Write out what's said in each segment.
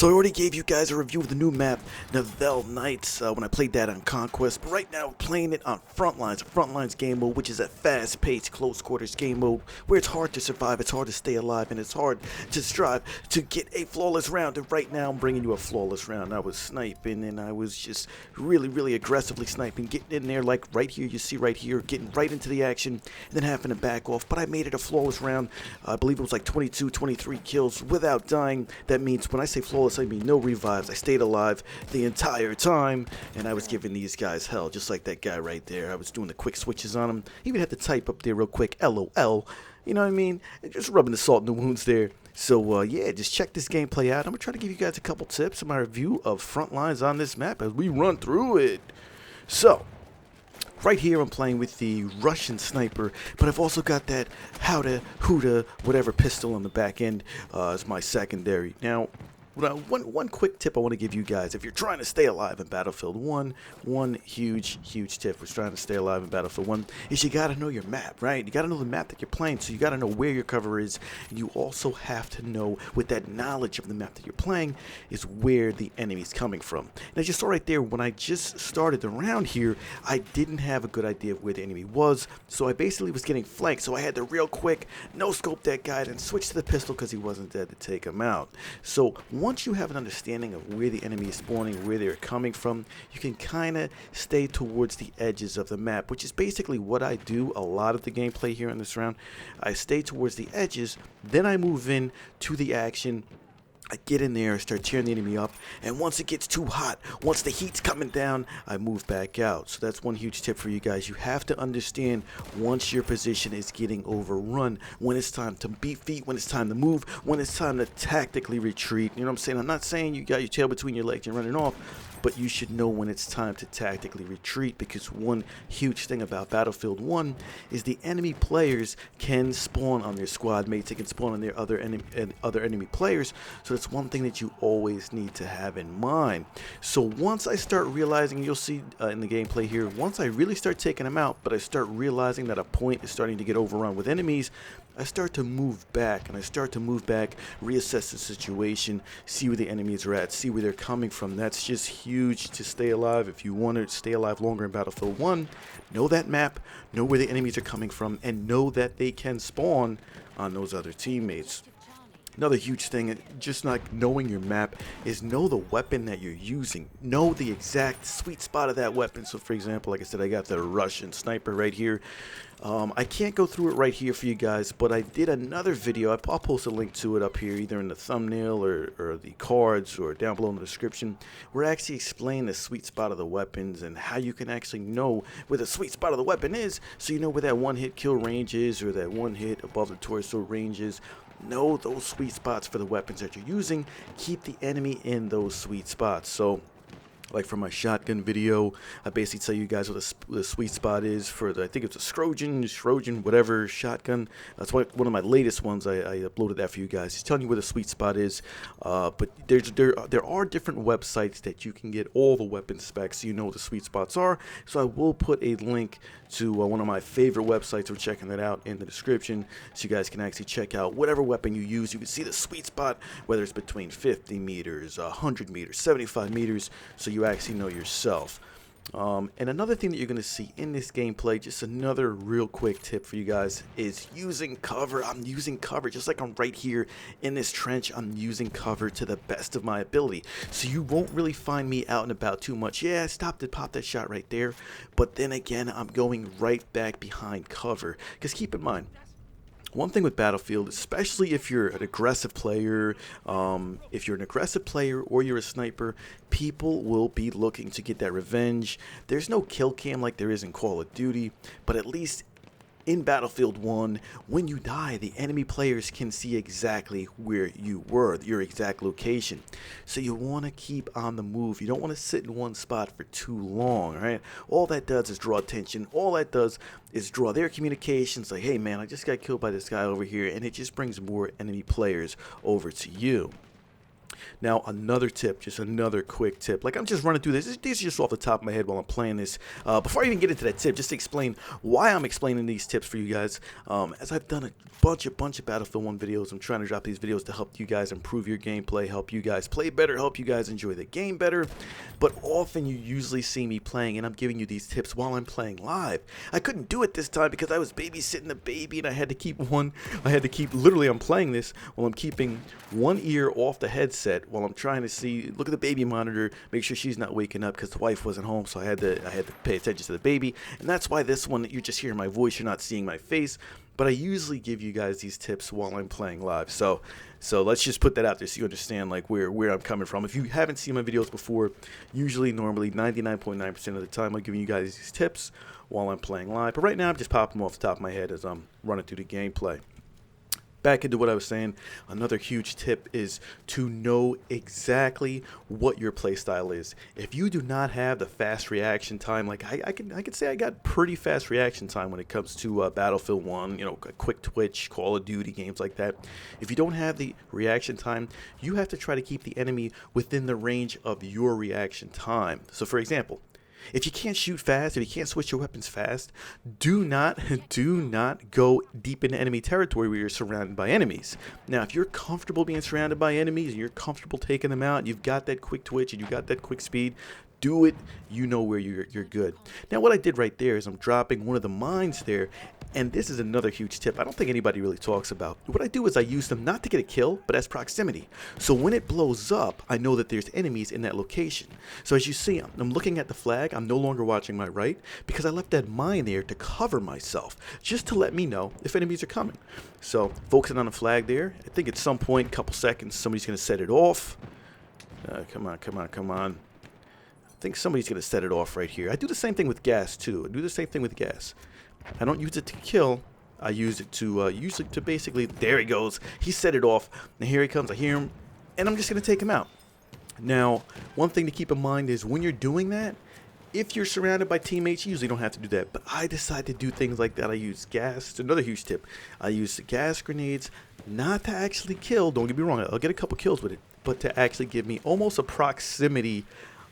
So I already gave you guys a review of the new map, Nivelle Nights, when I played that on Conquest, but right now we're playing it on Frontlines, a Frontlines game mode, which is a fast-paced, close-quarters game mode, where it's hard to survive, it's hard to stay alive, and it's hard to strive to get a flawless round. And right now I'm bringing you a flawless round. I was sniping, and I was just really aggressively sniping, getting in there, like right here, you see right here, getting right into the action, and then having to back off, but I made it a flawless round. I believe it was like 22, 23 kills without dying. That means when I say flawless, I mean no revives. I stayed alive the entire time, and I was giving these guys hell, just like that guy right there. I was doing the quick switches on him. Even had to type up there real quick, LOL. You know what I mean? Just rubbing the salt in the wounds there. So, yeah, just check this gameplay out. I'm going to try to give you guys a couple tips in my review of Frontlines on this map as we run through it. So, right here I'm playing with the Russian sniper, but I've also got that howda, hooda, whatever pistol on the back end as my secondary. Now, one quick tip I want to give you guys, if you're trying to stay alive in Battlefield 1, one huge tip for trying to stay alive in Battlefield 1 is you got to know your map, right? You got to know the map that you're playing, so you got to know where your cover is, and you also have to know, with that knowledge of the map that you're playing, is where the enemy's coming from. And as you saw right there, when I just started the round here, I didn't have a good idea of where the enemy was, so I basically was getting flanked, so I had to real quick no-scope that guy and switch to the pistol because he wasn't dead to take him out. So once you have an understanding of where the enemy is spawning, where they're coming from, you can kind of stay towards the edges of the map, which is basically what I do a lot of the gameplay here in this round. I stay towards the edges, then I move in to the action. I get in there, start tearing the enemy up, and once it gets too hot, once the heat's coming down, I move back out. So that's one huge tip for you guys. You have to understand once your position is getting overrun, when it's time to beat feet, when it's time to move, when it's time to tactically retreat. You know what I'm saying? I'm not saying you got your tail between your legs and running off, but you should know when it's time to tactically retreat, because one huge thing about Battlefield 1 is the enemy players can spawn on their squad mates, they can spawn on their other enemy players, so that's one thing that you always need to have in mind. So once I start realizing, you'll see in the gameplay here, once I really start taking them out, but I start realizing that a point is starting to get overrun with enemies, I start to move back, reassess the situation, see where the enemies are at, see where they're coming from. That's just huge to stay alive. If you want to stay alive longer in Battlefield 1, know that map, know where the enemies are coming from, and know that they can spawn on those other teammates. Another huge thing, just not knowing your map, is know the weapon that you're using. Know the exact sweet spot of that weapon. So for example, like I said, I got the Russian sniper right here. I can't go through it right here for you guys, but I did another video. I'll post a link to it up here, either in the thumbnail or the cards or down below in the description, where I actually explain the sweet spot of the weapons and how you can actually know where the sweet spot of the weapon is, so you know where that one-hit kill range is, or that one hit above the torso range is. Know those sweet spots for the weapons that you're using. Keep the enemy in those sweet spots. So, like for my shotgun video, I basically tell you guys what the sweet spot is for the, I think it's a Trojan, whatever shotgun. That's one of my latest ones. I uploaded that for you guys. It's telling you where the sweet spot is. But there are different websites that you can get all the weapon specs, so you know what the sweet spots are. So I will put a link to one of my favorite websites for checking that out in the description, so you guys can actually check out whatever weapon you use. You can see the sweet spot, whether it's between 50 meters, 100 meters, 75 meters, so you actually know yourself. And another thing that you're going to see in this gameplay, just another real quick tip for you guys, is using cover. I'm using cover, just like I'm right here in this trench. I'm using cover to the best of my ability, so you won't really find me out and about too much. Yeah, I stopped and popped that shot right there, but then again, I'm going right back behind cover, because keep in mind, one thing with Battlefield, especially if you're an aggressive player, or you're a sniper, people will be looking to get that revenge. There's no kill cam like there is in Call of Duty, but at least in Battlefield 1, when you die, the enemy players can see exactly where you were, your exact location. So you want to keep on the move. You don't want to sit in one spot for too long, right? All that does is draw attention. All that does is draw their communications, like, hey man, I just got killed by this guy over here, and it just brings more enemy players over to you. Now, another tip, just another quick tip. Like, I'm just running through this. These are just off the top of my head while I'm playing this. Before I even get into that tip, just to explain why I'm explaining these tips for you guys. As I've done a bunch of Battlefield 1 videos, I'm trying to drop these videos to help you guys improve your gameplay, help you guys play better, help you guys enjoy the game better. But often you usually see me playing, and I'm giving you these tips while I'm playing live. I couldn't do it this time because I was babysitting the baby, and I had to keep literally, I'm playing this while I'm keeping one ear off the headset while I'm trying to see, look at the baby monitor, make sure she's not waking up because the wife wasn't home, so I had to pay attention to the baby. And that's why this one, you're just hearing my voice, you're not seeing my face. But I usually give you guys these tips while I'm playing live. So let's just put that out there so you understand like where I'm coming from. If you haven't seen my videos before, normally 99.9% of the time I'm giving you guys these tips while I'm playing live. But right now I'm just popping them off the top of my head as I'm running through the gameplay. Back into what I was saying, another huge tip is to know exactly what your playstyle is. If you do not have the fast reaction time, like I could say I got pretty fast reaction time when it comes to Battlefield 1, you know, quick twitch, Call of Duty, games like that. If you don't have the reaction time, you have to try to keep the enemy within the range of your reaction time. So for example, if you can't shoot fast, if you can't switch your weapons fast, do not go deep into enemy territory where you're surrounded by enemies. Now, if you're comfortable being surrounded by enemies and you're comfortable taking them out, you've got that quick twitch and you've got that quick speed, do it. You know where you're good. Now, what I did right there is I'm dropping one of the mines there, and this is another huge tip I don't think anybody really talks about. What I do is I use them not to get a kill, but as proximity. So when it blows up, I know that there's enemies in that location. So as you see, I'm looking at the flag. I'm no longer watching my right because I left that mine there to cover myself, just to let me know if enemies are coming. So focusing on the flag there, I think at some point, a couple seconds, somebody's going to set it off. Come on. I think somebody's going to set it off right here. I do the same thing with gas too. I don't use it to kill. I use it to basically, there he goes. He set it off. And here he comes. I hear him. And I'm just going to take him out. Now, one thing to keep in mind is when you're doing that, if you're surrounded by teammates, you usually don't have to do that. But I decide to do things like that. I use gas. It's another huge tip. I use gas grenades, not to actually kill. Don't get me wrong. I'll get a couple kills with it. But to actually give me almost a proximity,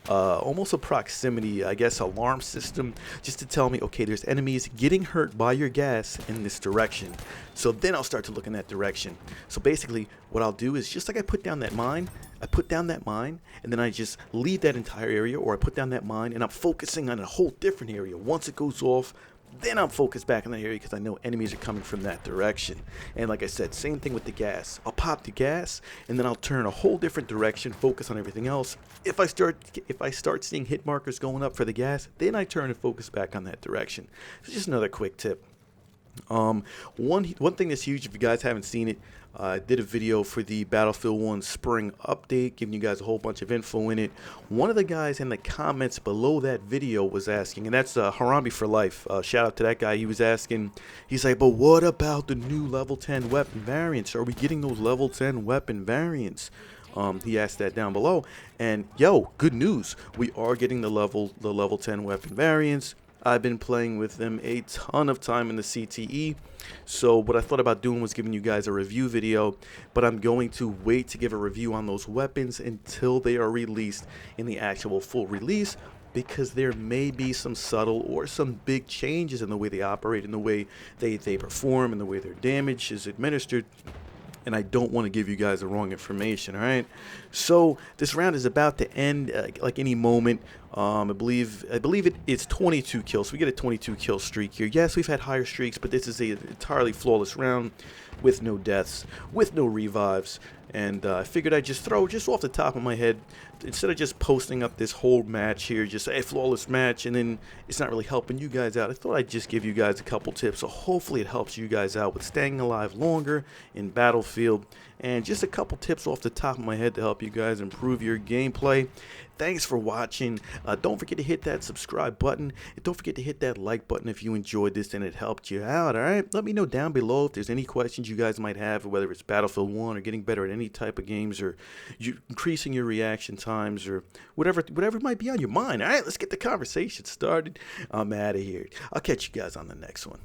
I guess, alarm system, just to tell me, okay, there's enemies getting hurt by your gas in this direction. So then I'll start to look in that direction. So basically what I'll do is, just like I put down that mine, and then I just leave that entire area, or I put down that mine and I'm focusing on a whole different area. Once it goes off, then I'm focused back in that area because I know enemies are coming from that direction. And like I said, same thing with the gas. I'll pop the gas and then I'll turn a whole different direction, focus on everything else. If I start seeing hit markers going up for the gas, then I turn and focus back on that direction. So just another quick tip. One thing that's huge, if you guys haven't seen it, I did a video for the Battlefield 1 spring update, giving you guys a whole bunch of info in it. One of the guys in the comments below that video was asking, and that's Harambe for Life. Shout out to that guy. He was asking, he's like, but what about the new level 10 weapon variants? Are we getting those level 10 weapon variants? He asked that down below, and yo, good news. We are getting the level 10 weapon variants. I've been playing with them a ton of time in the CTE, so what I thought about doing was giving you guys a review video, but I'm going to wait to give a review on those weapons until they are released in the actual full release, because there may be some subtle or some big changes in the way they operate, in the way they perform, in the way their damage is administered. And I don't want to give you guys the wrong information, all right? So this round is about to end like any moment. I believe it's 22 kills. So we get a 22 kill streak here. Yes, we've had higher streaks, but this is an entirely flawless round with no deaths, with no revives. And I figured I'd just throw, just off the top of my head, instead of just posting up this whole match here, just a flawless match, and then it's not really helping you guys out. I thought I'd just give you guys a couple tips, so hopefully it helps you guys out with staying alive longer in Battlefield, and just a couple tips off the top of my head to help you guys improve your gameplay. Thanks for watching. Don't forget to hit that subscribe button, and don't forget to hit that like button if you enjoyed this and it helped you out, alright? Let me know down below if there's any questions you guys might have, whether it's Battlefield 1 or getting better at any type of games, or increasing your reaction times, or whatever might be on your mind. Alright, let's get the conversation started. I'm out of here. I'll catch you guys on the next one.